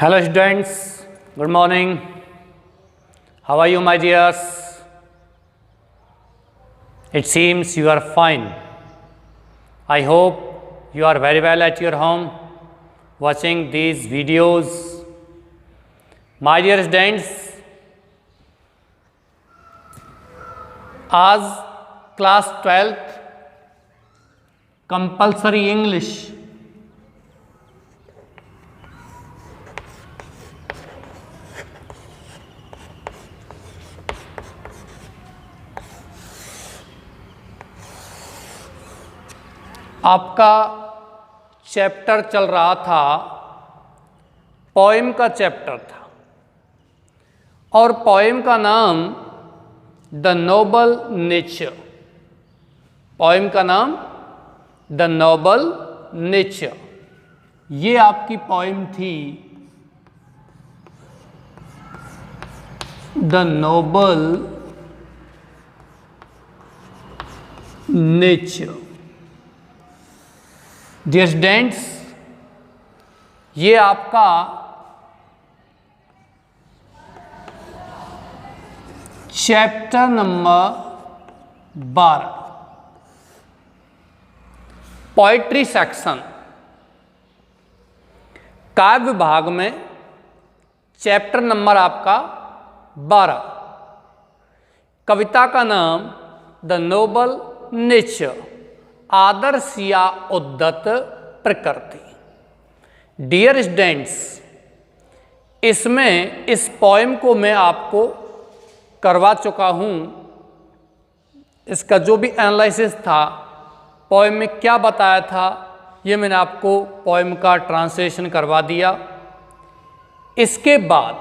Hello students, good morning. How are you my dears? It seems you are fine. I hope you are very well at your home watching these videos. My dear students, आज class 12th compulsory English आपका chapter चल रहा था, poem का chapter था और poem का नाम द नोबल नेचर। पोएम का नाम द नोबल नेचर। ये आपकी पोएम थी the noble nature. Dear students, ये आपका चैप्टर नंबर 12 पोएट्री सेक्शन काव्य विभाग में चैप्टर नंबर आपका 12। कविता का नाम द नोबल नेचर, आदर्श या उद्धत प्रकृति। डियर स्टूडेंट्स, इसमें इस पोएम को मैं आपको करवा चुका हूँ। इसका जो भी एनालिसिस था, पोएम में क्या बताया था, ये मैंने आपको पोएम का ट्रांसलेशन करवा दिया। इसके बाद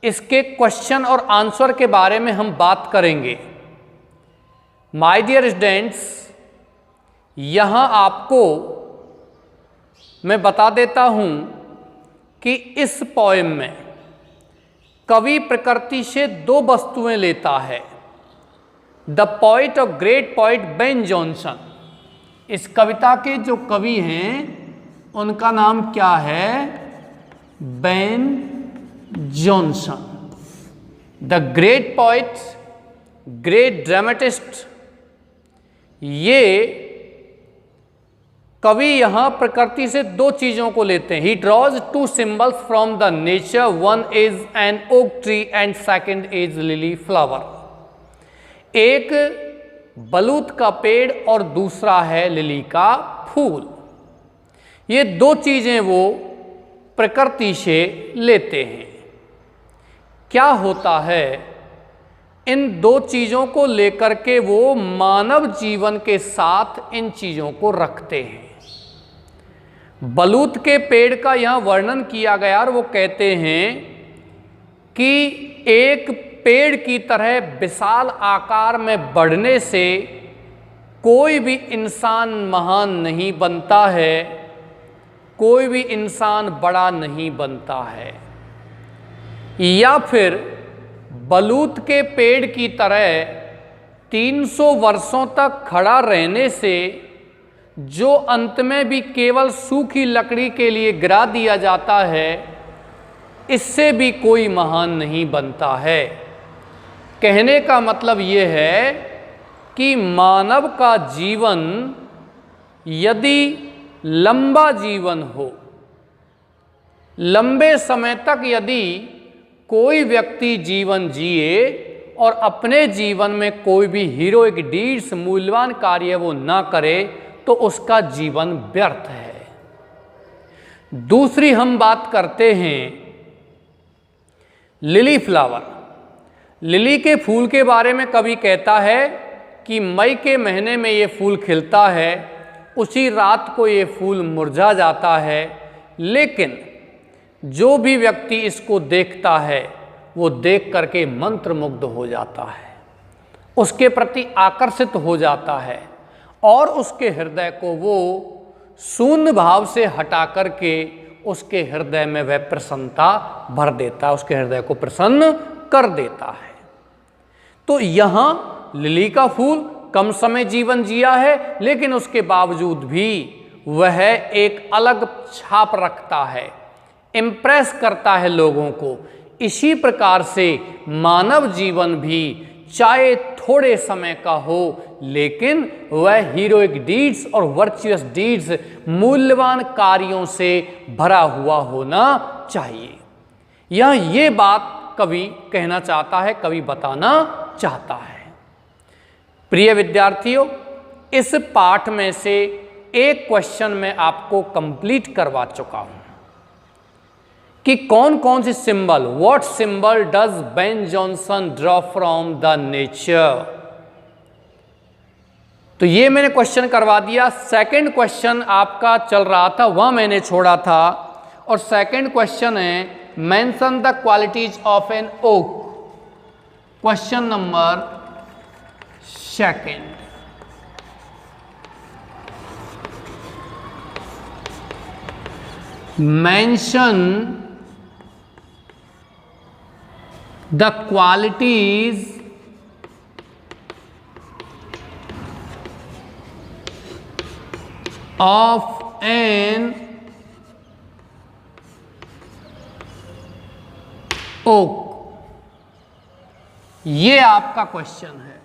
इसके क्वेश्चन और आंसर के बारे में हम बात करेंगे। माय डियर स्टूडेंट्स, यहाँ आपको मैं बता देता हूँ कि इस पोएम में कवि प्रकृति से दो वस्तुएं लेता है। द पोइट और ग्रेट पोइट बेन जॉनसन, इस कविता के जो कवि हैं उनका नाम क्या है? Ben Jonson. The great poet, great dramatist, ये कवि यहाँ प्रकृति से दो चीज़ों को लेते हैं। ही drawers two symbols from the nature, one is an oak tree and second is lily flower. एक बलूत का पेड़ और दूसरा है लिली का फूल। ये दो चीज़ें वो प्रकृति से लेते हैं। क्या होता है, इन दो चीज़ों को लेकर के वो मानव जीवन के साथ इन चीज़ों को रखते हैं। बलूत के पेड़ का यहाँ वर्णन किया गया और वो कहते हैं कि एक पेड़ की तरह विशाल आकार में बढ़ने से कोई भी इंसान महान नहीं बनता है, कोई भी इंसान बड़ा नहीं बनता है। या फिर बलूत के पेड़ की तरह 300 वर्षों तक खड़ा रहने से जो अंत में भी केवल सूखी लकड़ी के लिए गिरा दिया जाता है, इससे भी कोई महान नहीं बनता है। कहने का मतलब ये है कि मानव का जीवन यदि लंबा जीवन हो, लंबे समय तक यदि कोई व्यक्ति जीवन जिए और अपने जीवन में कोई भी हीरोइक डीड्स, मूल्यवान कार्य वो ना करे, तो उसका जीवन व्यर्थ है। दूसरी हम बात करते हैं लिली फ्लावर। लिली के फूल के बारे में कवि कहता है कि मई के महीने में ये फूल खिलता है, उसी रात को ये फूल मुरझा जाता है, लेकिन जो भी व्यक्ति इसको देखता है वो देख करके मंत्रमुग्ध हो जाता है, उसके प्रति आकर्षित हो जाता है और उसके हृदय को वो शून्य भाव से हटा करके उसके हृदय में वह प्रसन्नता भर देता है, उसके हृदय को प्रसन्न कर देता है। तो यहाँ लिली का फूल कम समय जीवन जिया है, लेकिन उसके बावजूद भी वह एक अलग छाप रखता है, इम्प्रेस करता है लोगों को। इसी प्रकार से मानव जीवन भी चाहे थोड़े समय का हो, लेकिन वह हीरोइक डीड्स और वर्चुअस डीड्स, मूल्यवान कार्यों से भरा हुआ होना चाहिए। ये बात कवि कहना चाहता है, कवि बताना चाहता है। प्रिय विद्यार्थियों, इस पाठ में से एक क्वेश्चन मैं आपको कंप्लीट करवा चुका हूं कि कौन कौन सी symbol, what symbol does Ben Jonson draw from the nature. तो ये मैंने क्वेश्चन करवा दिया। सेकंड क्वेश्चन आपका चल रहा था, वह मैंने छोड़ा था, और सेकंड क्वेश्चन है mention the qualities of an oak. Question number second. Mention the qualities of an oak। ये आपका क्वेश्चन है।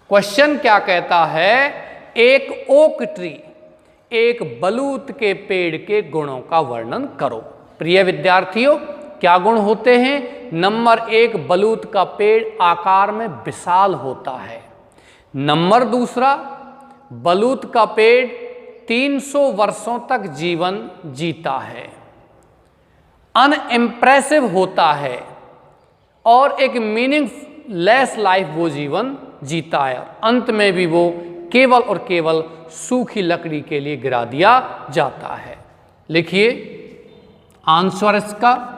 क्वेश्चन क्या कहता है? एक ओक ट्री, एक बलूत के पेड़ के गुणों का वर्णन करो। प्रिय विद्यार्थियों, क्या गुण होते हैं? नंबर 1, बलूत का पेड़ आकार में विशाल होता है। नंबर दूसरा, बलूत का पेड़ 300 वर्षों तक जीवन जीता है, अनइम्प्रेसिव होता है, और एक मीनिंगलेस लाइफ वो जीवन जीता है। अंत में भी वो केवल और केवल सूखी लकड़ी के लिए गिरा दिया जाता है। लिखिए आंसर इसका।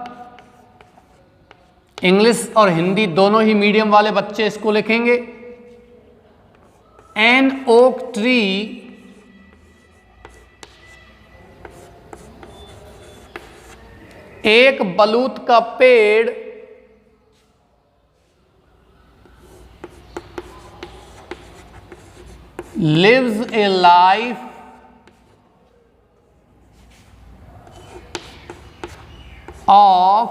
इंग्लिश और हिंदी दोनों ही मीडियम वाले बच्चे इसको लिखेंगे। एन ओक ट्री एक बलूत का पेड़ lives a life of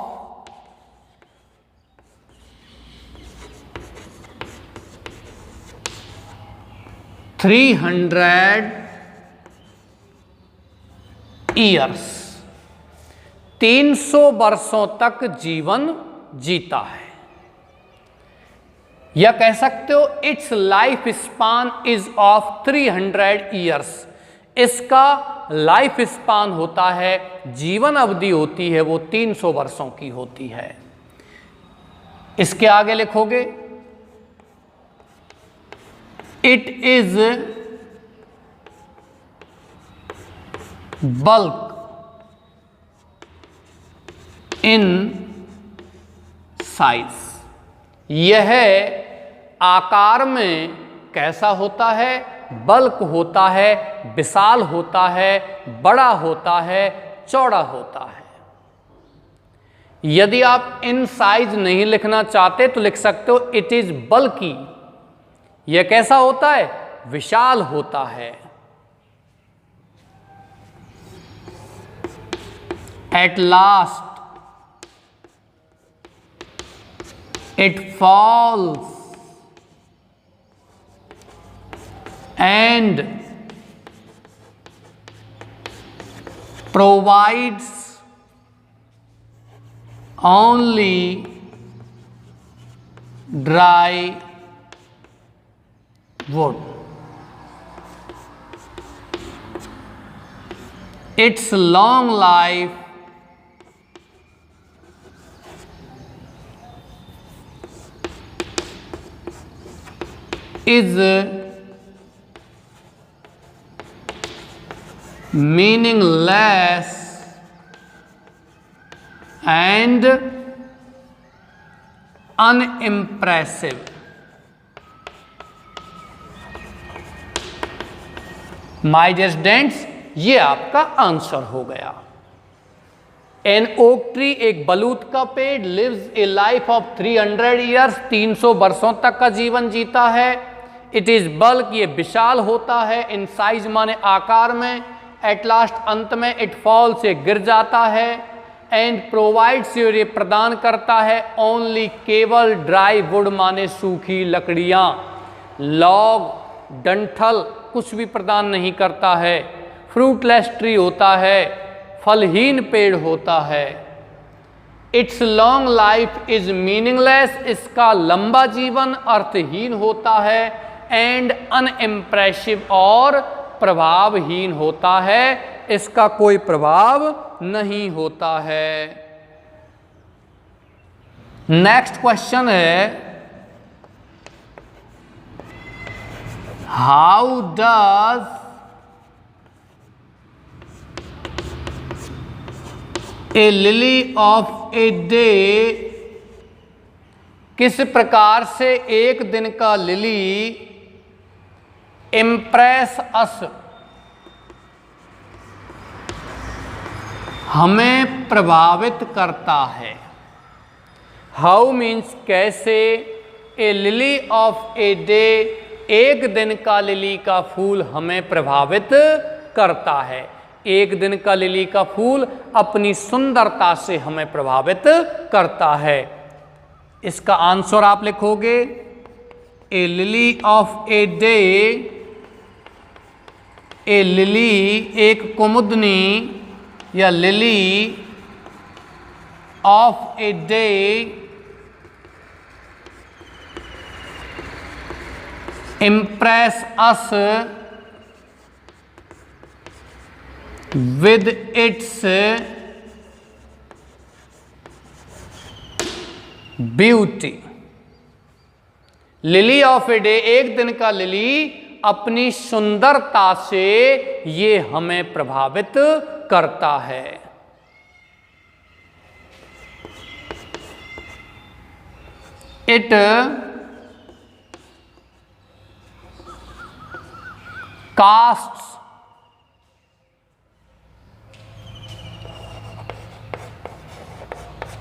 300 years, 300 वर्षों तक जीवन जीता है। या कह सकते हो it's life span is of 300 years. इसका लाइफ स्पान होता है, जीवन अवधि होती है वो 300 वर्षों की होती है। इसके आगे लिखोगे it is bulk in size. यह आकार में कैसा होता है? बल्क होता है, विशाल होता है, बड़ा होता है, चौड़ा होता है। यदि आप इन साइज नहीं लिखना चाहते तो लिख सकते हो इट इज बल्की। यह कैसा होता है? विशाल होता है। At last it falls and provides only dry wood. Its long life is meaningless and unimpressive. My dear students, ये आपका आंसर हो गया। एन ओक ट्री एक बलूत का पेड़ lives a life of 300 years, 300 वर्षों तक का जीवन जीता है। इट इज बल्क, ये विशाल होता है। इन साइज माने आकार में। एट लास्ट अंत में इट फॉल से गिर जाता है, एंड प्रोवाइड्स ये प्रदान करता है ओनली केवल ड्राई वुड माने सूखी लकड़ियाँ, लॉग डंठल कुछ भी प्रदान नहीं करता है, फ्रूटलेस ट्री होता है, फलहीन पेड़ होता है। It's long life is meaningless, इसका लंबा जीवन अर्थहीन होता है, एंड अनइम्प्रेसिव और प्रभावहीन होता है, इसका कोई प्रभाव नहीं होता है। नेक्स्ट क्वेश्चन है, how does a lily of a day, किस प्रकार से एक दिन का लिली इम्प्रेस अस, हमें प्रभावित करता है। हाउ मीन्स कैसे, ए लिली ऑफ ए डे, एक दिन का लिली का फूल हमें प्रभावित करता है। एक दिन का लिली का फूल अपनी सुंदरता से हमें प्रभावित करता है। इसका आंसर आप लिखोगे, a lily of a day, a lily एक कुमुदनी या lily of a day impress us with its beauty। Lily of a day, एक दिन का लिली अपनी सुंदरता से ये हमें प्रभावित करता है। इट कास्ट्स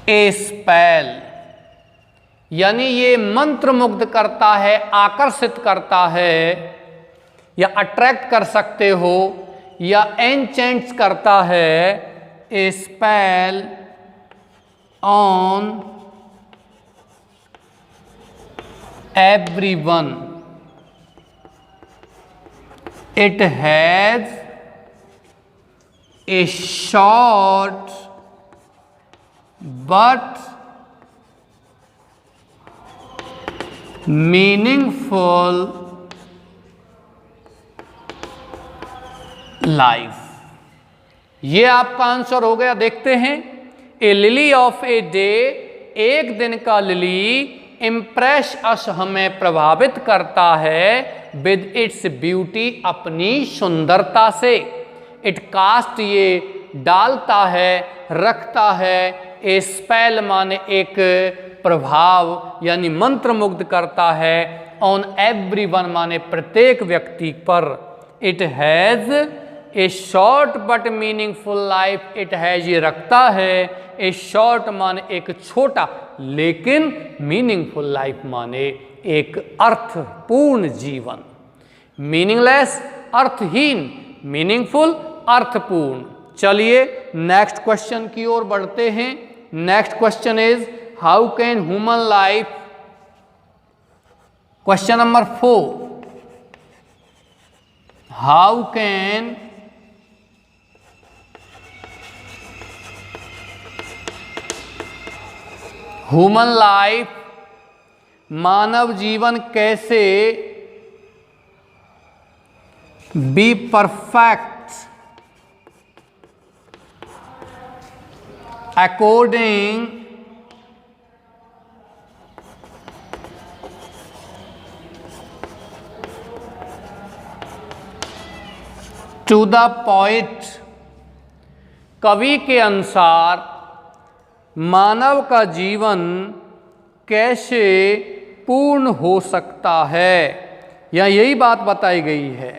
ए स्पेल, यानी ये मंत्र मुग्ध करता है, आकर्षित करता है, या अट्रैक्ट कर सकते हो, या एनचेंट्स करता है, a spell on everyone। It has a short but meaningful life। ये आपका आंसर हो गया। देखते हैं, ए लिली ऑफ ए डे, एक दिन का लिली, इम्प्रेस अस हमें प्रभावित करता है, विद इट्स ब्यूटी अपनी सुंदरता से। इट कास्ट ये डालता है, रखता है, ए स्पेल माने एक प्रभाव यानी मंत्र मुग्ध करता है, ऑन एवरीवन माने प्रत्येक व्यक्ति पर। It has a short but meaningful life, it has ये रखता है, ए शॉर्ट माने एक छोटा लेकिन मीनिंगफुल लाइफ माने एक अर्थपूर्ण जीवन। मीनिंगलेस अर्थहीन, मीनिंगफुल अर्थपूर्ण। चलिए नेक्स्ट क्वेश्चन की ओर बढ़ते हैं। Next question is, how can human life, question number 4, how can human life, मानव जीवन कैसे, be perfect according to the poet, कवि के अनुसार मानव का जीवन कैसे पूर्ण हो सकता है, या यही बात बताई गई है।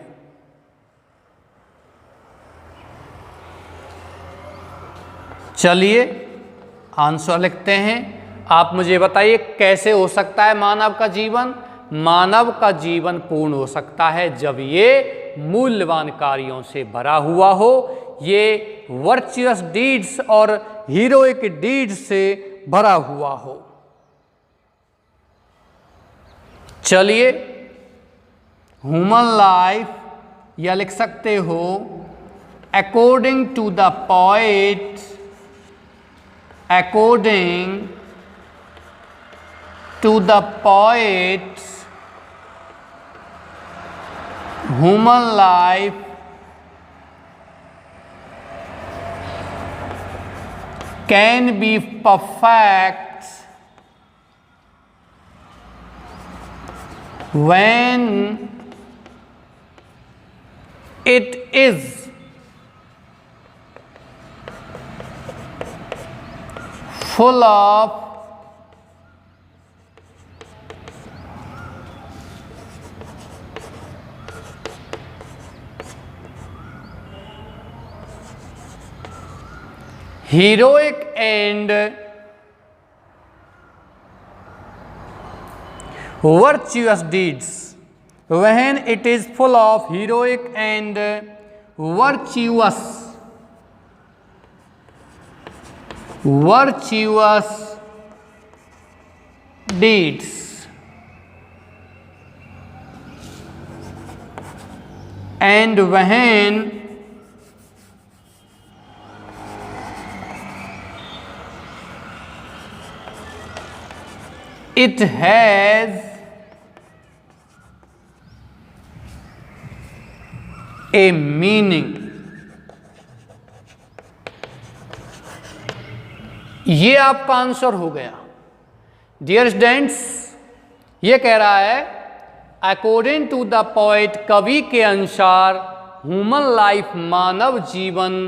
चलिए आंसर लिखते हैं। आप मुझे बताइए कैसे हो सकता है मानव का जीवन। मानव का जीवन पूर्ण हो सकता है जब ये मूल्यवान कार्यों से भरा हुआ हो, ये वर्चुअस डीड्स और हीरोइक डीड्स से भरा हुआ हो। चलिए, ह्यूमन लाइफ या लिख सकते हो according to the poet, according to the poet, human life can be perfect when it is full of heroic and virtuous deeds, when it is full of heroic and virtuous deeds, and when it has a meaning। ये आपका answer हो गया। Dear students, ये कह रहा है according to the poet, कवि के अनुसार ह्यूमन लाइफ मानव जीवन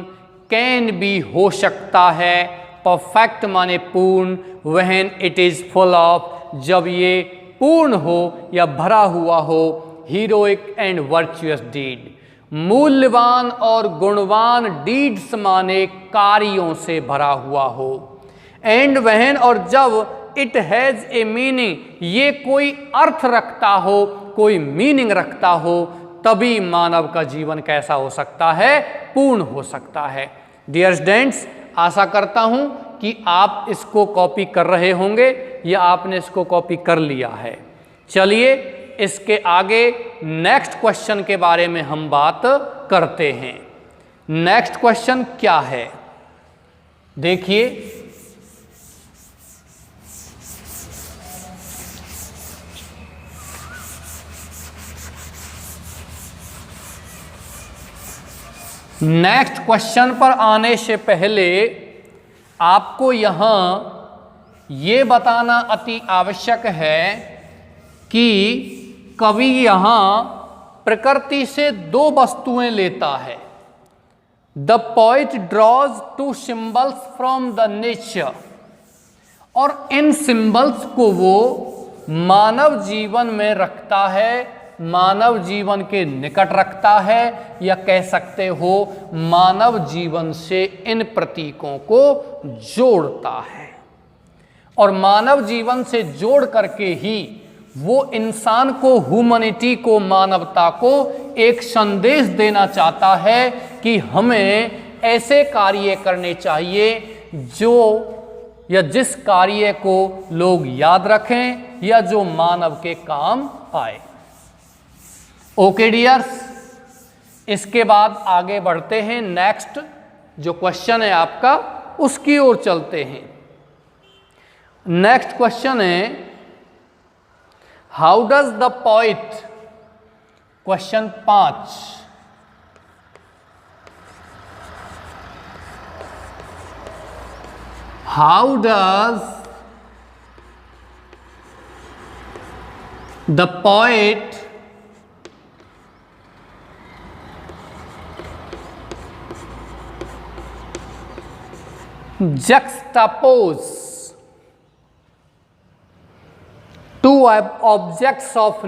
कैन बी हो सकता है, परफेक्ट माने पूर्ण, when it is full of, जब ये पूर्ण हो या भरा हुआ हो, हीरोइक एंड वर्चुअस डीड, मूल्यवान और गुणवान डीड्स माने कार्यों से भरा हुआ हो, एंड व्हेन और जब इट हैज़ ए मीनिंग, ये कोई अर्थ रखता हो, कोई मीनिंग रखता हो, तभी मानव का जीवन कैसा हो सकता है, पूर्ण हो सकता है। डियर स्टूडेंट्स, आशा करता हूं कि आप इसको कॉपी कर रहे होंगे या आपने इसको कॉपी कर लिया है। चलिए, इसके आगे नेक्स्ट क्वेश्चन के बारे में हम बात करते हैं। नेक्स्ट क्वेश्चन क्या है, देखिए। नेक्स्ट क्वेश्चन पर आने से पहले आपको यहाँ ये बताना अति आवश्यक है कि कवि यहाँ प्रकृति से दो वस्तुएं लेता है। The poet draws two symbols from the nature, और इन सिंबल्स को वो मानव जीवन में रखता है, मानव जीवन के निकट रखता है, या कह सकते हो मानव जीवन से इन प्रतीकों को जोड़ता है, और मानव जीवन से जोड़ करके ही वो इंसान को, ह्यूमैनिटी को, मानवता को एक संदेश देना चाहता है कि हमें ऐसे कार्य करने चाहिए जो या जिस कार्य को लोग याद रखें या जो मानव के काम आए। ओके डियर्स, इसके बाद आगे बढ़ते हैं। नेक्स्ट जो क्वेश्चन है आपका, उसकी ओर चलते हैं। नेक्स्ट क्वेश्चन है, how does the poet, question 5, how does the poet juxtapose two objects of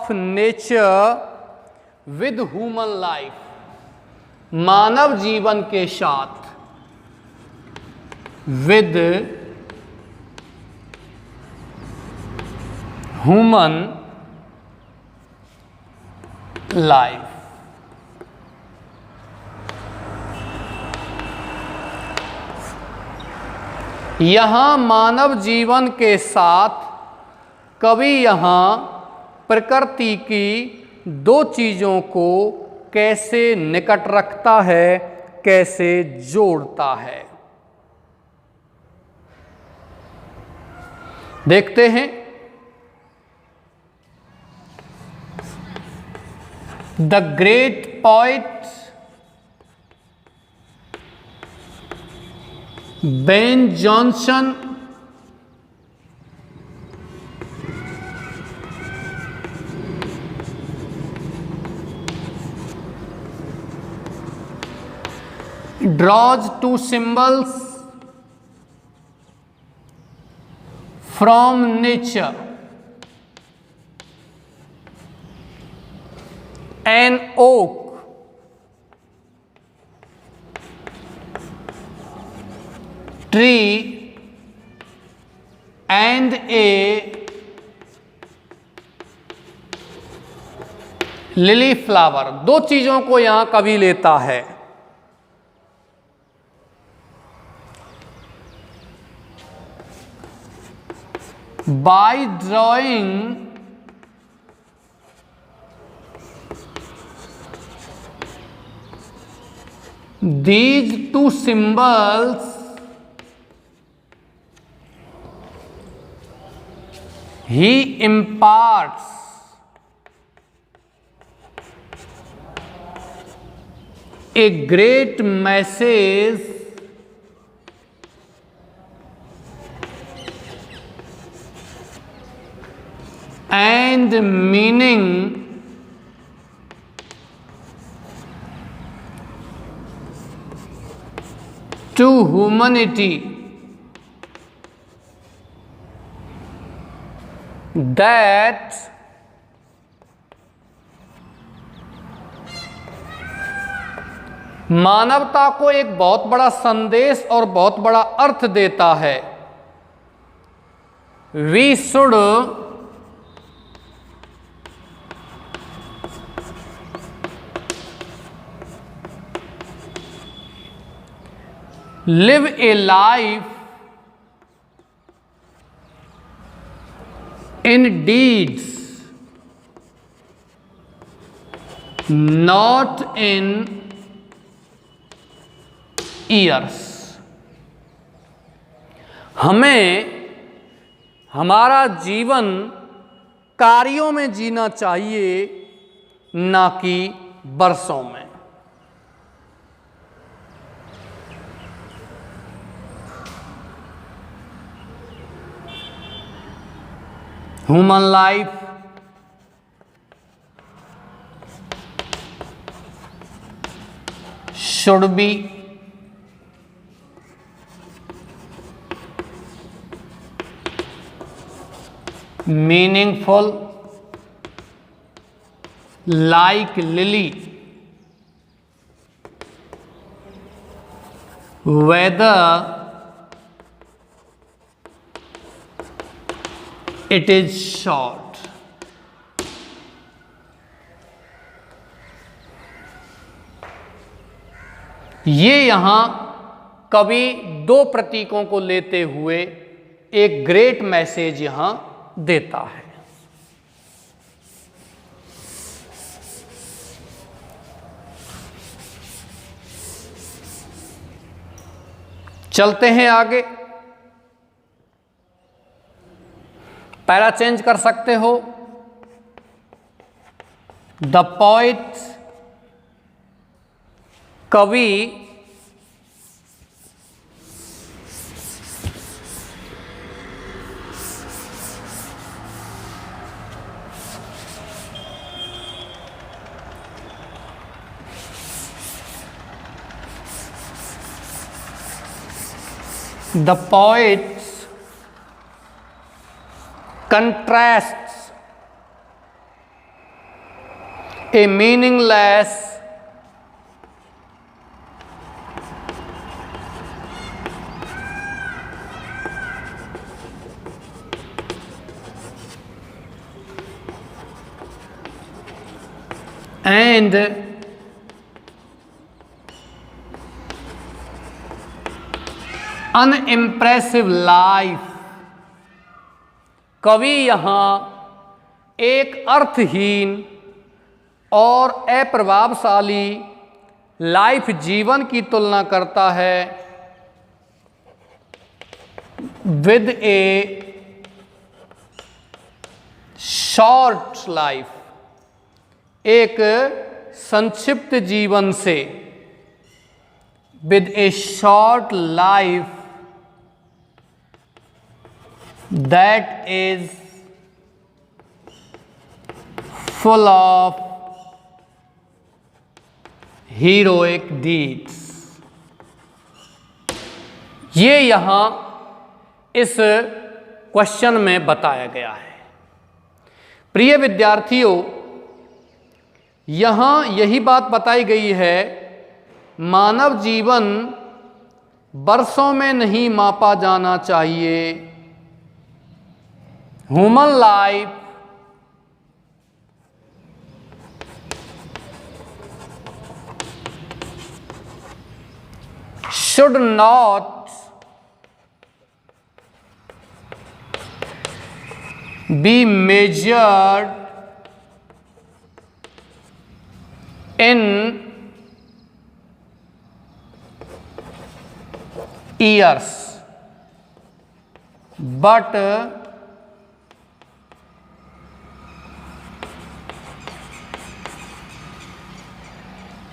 nature with human life। मानव जीवन के साथ, विद ह्यूमन लाइफ। यहां मानव जीवन के साथ कवि यहां प्रकृति की दो चीजों को कैसे निकट रखता है, कैसे जोड़ता है, देखते हैं। The great poet Ben Jonson draws two symbols from nature: an oak, tree, and a lily flower. दो चीजों को यहां कवि लेता है। By drawing these two symbols, he imparts a great message and meaning to humanity that मानवता को एक बहुत बड़ा संदेश और बहुत बड़ा अर्थ देता है। We should live a life in deeds, not in years। हमें हमारा जीवन कार्यों में जीना चाहिए, ना कि वर्षों में। Human life should be meaningful, like lily, whether it is short। ये यहां कवि दो प्रतीकों को लेते हुए एक ग्रेट मैसेज यहां देता है। चलते हैं आगे। पैरा चेंज कर सकते हो। द पोएट, कवि the poet contrasts a meaningless and unimpressive life. कवि यहां एक अर्थहीन और अप्रभावशाली लाइफ जीवन की तुलना करता है विद ए शॉर्ट लाइफ, एक संक्षिप्त जीवन से, with A short life that is full of heroic deeds. ये यहां इस क्वेश्चन में बताया गया है। प्रिय विद्यार्थियों, यहां यही बात बताई गई है, मानव जीवन वर्षों में नहीं मापा जाना चाहिए। Human life should not be measured in years, but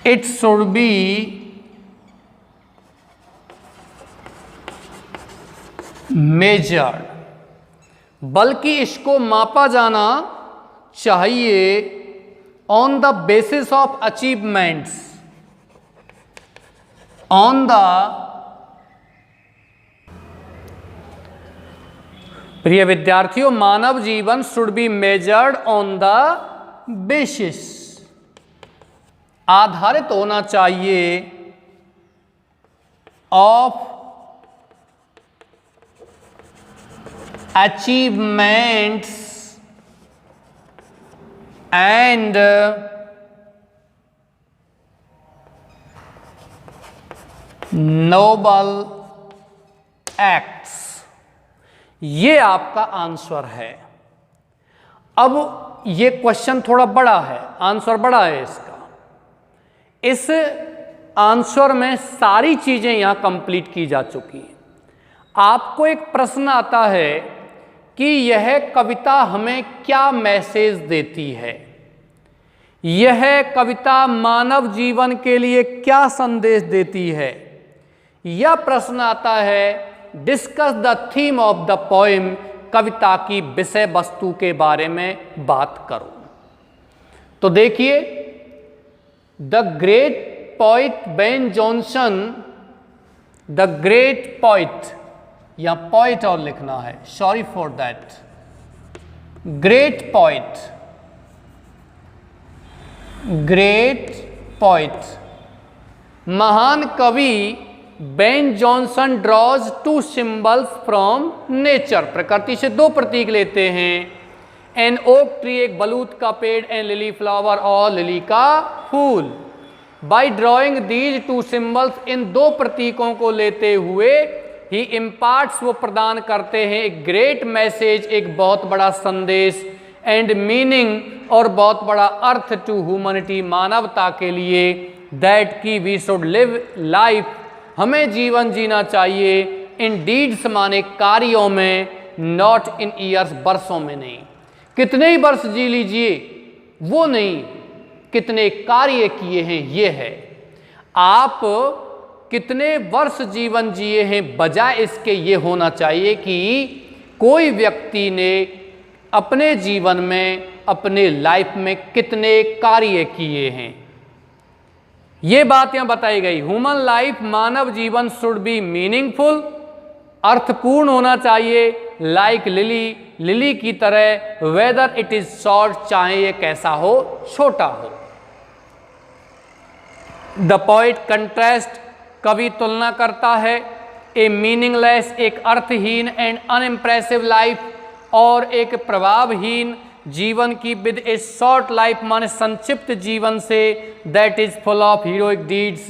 it should be measured, बल्कि इसको मापा जाना चाहिए on the basis of achievements, on the, प्रिय विद्यार्थियों, मानव जीवन should be measured on the basis, आधारित होना चाहिए of achievements and noble acts। ये आपका आंसर है। अब ये क्वेश्चन थोड़ा बड़ा है, आंसर बड़ा है इसका। इस आंसर में सारी चीजें यहां कंप्लीट की जा चुकी हैं। आपको एक प्रश्न आता है कि यह कविता हमें क्या मैसेज देती है, यह कविता मानव जीवन के लिए क्या संदेश देती है। यह प्रश्न आता है, discuss the theme of the poem, कविता की विषय वस्तु के बारे में बात करो। तो देखिए, the great poet Ben Jonson, the great poet, या पोइट और लिखना है, sorry for that, great poet, great poet, महान कवि Ben Jonson draws two symbols from nature, प्रकृति से दो प्रतीक लेते हैं, एन ओक ट्री, एक बलूत का पेड़, एन लिली फ्लावर, और लिली का फूल। By drawing these two symbols, इन दो प्रतीकों को लेते हुए ही इम्पार्ट्स, वो प्रदान करते हैं एक ग्रेट मैसेज, एक बहुत बड़ा संदेश, एंड मीनिंग, और बहुत बड़ा अर्थ, टू ह्यूमैनिटी, मानवता के लिए, दैट की वी शुड लिव लाइफ, हमें जीवन जीना चाहिए, इन डीड्स माने कार्यों में, नॉट इन ईयर्स, वर्षों में नहीं। कितने ही वर्ष जी लीजिए वो नहीं, कितने कार्य किए हैं ये है। आप कितने वर्ष जीवन जिए हैं, बजाय इसके ये होना चाहिए कि कोई व्यक्ति ने अपने जीवन में, अपने लाइफ में कितने कार्य किए हैं। ये बात यहां बताई गई। ह्यूमन लाइफ, मानव जीवन शुड बी मीनिंगफुल, अर्थपूर्ण होना चाहिए, लाइक लिली, लिली की तरह, वेदर इट इज शॉर्ट, चाहे ये कैसा हो, छोटा हो। द पोइट कंट्रास्ट, कवि तुलना करता है, ए मीनिंगलेस, एक अर्थहीन, एंड अनइम्प्रेसिव लाइफ, और एक प्रभावहीन जीवन की विद ए शॉर्ट लाइफ माने संक्षिप्त जीवन से, that is full of heroic deeds,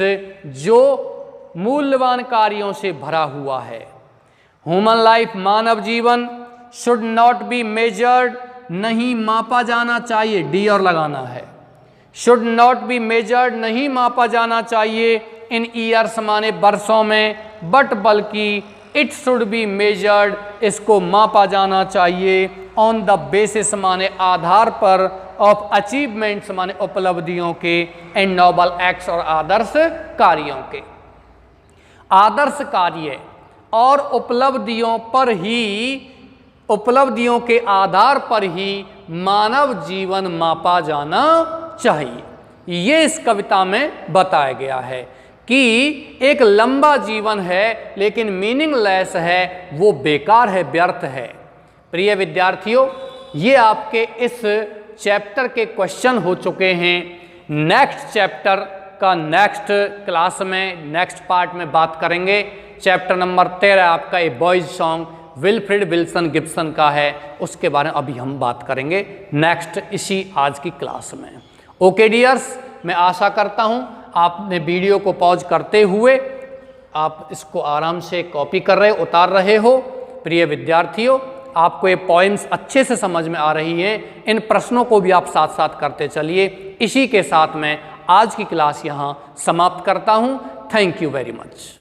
जो मूल्यवान कार्यों से भरा हुआ है। ह्यूमन लाइफ मानव जीवन शुड नॉट बी मेजर्ड, नहीं मापा जाना चाहिए, डी और लगाना है, शुड नॉट बी मेजर्ड नहीं मापा जाना चाहिए इन ईयर्स माने वर्षों में, बट बल्कि इट शुड बी मेजर्ड इसको मापा जाना चाहिए ऑन द बेसिस माने आधार पर, ऑफ अचीवमेंट्स माने उपलब्धियों के, एंड नोबल एक्ट्स और आदर्श कार्यों के। आदर्श कार्य और उपलब्धियों पर ही, उपलब्धियों के आधार पर ही मानव जीवन मापा जाना चाहिए। ये इस कविता में बताया गया है कि एक लंबा जीवन है लेकिन मीनिंगलेस है, वो बेकार है, व्यर्थ है। प्रिय विद्यार्थियों, ये आपके इस चैप्टर के क्वेश्चन हो चुके हैं। नेक्स्ट चैप्टर का नेक्स्ट क्लास में, नेक्स्ट पार्ट में बात करेंगे। चैप्टर नंबर 13 आपका a boys song Wilfred Wilson Gibson का है, उसके बारे में अभी हम बात करेंगे नेक्स्ट इसी आज की क्लास में। ओके डियर्स, मैं आशा करता हूँ आपने वीडियो को पॉज करते हुए आप इसको आराम से कॉपी कर रहे, उतार रहे हो। प्रिय विद्यार्थियों, आपको ये पॉइंट्स अच्छे से समझ में आ रही हैं, इन प्रश्नों को भी आप साथ साथ करते चलिए। इसी के साथ मैं आज की क्लास यहाँ समाप्त करता हूँ। Thank you very much.